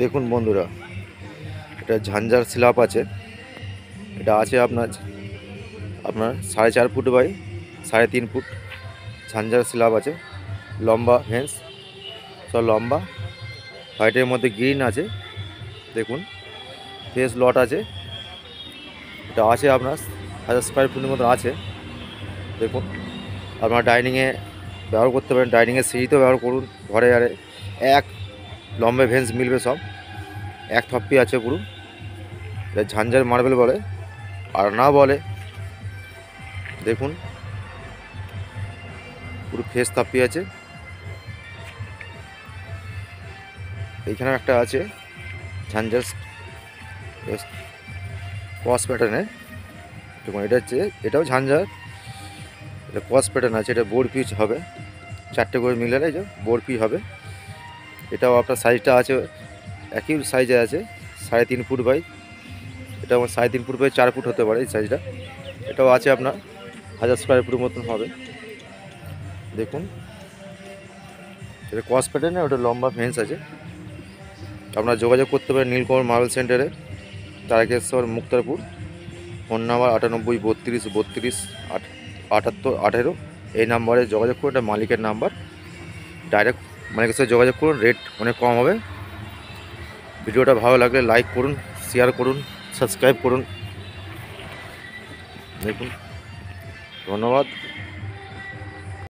দেখুন বন্ধুরা, এটা ঝাঞ্ঝার স্ল্যাব আছে। এটা আছে আপনার আপনার 4.5 ফুট বাই 3.5 ফুট ঝাঞ্ঝার স্ল্যাব আছে। লম্বা ভেন্স, সব লম্বা, হোয়াইটের মধ্যে গ্রিন আছে। দেখুন ফেস লট আছে। এটা আছে আপনার 1000 স্কোয়ার ফুটের মতো আছে। দেখুন আপনার ডাইনিংয়ে ব্যবহার করতে পারেন, ডাইনিংয়ের সিঁড়িতেও ব্যবহার করুন। ঘরে আরে এক লম্বে ভেন্স মিলবে, সব এক থপ্পি আছে পুরো। এটা ঝাঞ্ঝার মার্বেল বলে আর না বলে। দেখুন পুরো ফেস থাপ্পি আছে। এইখানে একটা আছে ঝাঞ্ঝার ক্রস প্যাটার্নের। দেখুন এটা হচ্ছে, এটাও ঝাঞ্ঝার, এটা ক্রস প্যাটার্ন আছে। এটা বোর্ড পিচ হবে, 4টে করে মিলালে এই যে বোর্ড পিচ হবে। এটাও আপনার সাইজটা আছে, একই সাইজে আছে, 3.5 ফুট বাই, এটা আমার 3.5 ফুট বাই 4 ফুট হতে পারে এই সাইজটা। এটাও আছে আপনার 1000 স্কোয়ার ফুটের মতন হবে। দেখুন এটা ক্রস প্যাটার্নে, ওটা লম্বা ফেন্স আছে। আপনারা যোগাযোগ করতে পারেন নীলকমল মার্বেল সেন্টারে, তারকেশ্বর, মুক্তারপুর। Phone number 98 32 32 78 18। এই নাম্বারে যোগাযোগ করুন, এটা মালিকের নাম্বার। ডাইরেক্ট মালিকের সাথে যোগাযোগ করুন, রেট অনেক কম হবে। ভিডিওটা ভালো লাগলে লাইক করুন, শেয়ার করুন, সাবস্ক্রাইব করুন। দেখুন, ধন্যবাদ।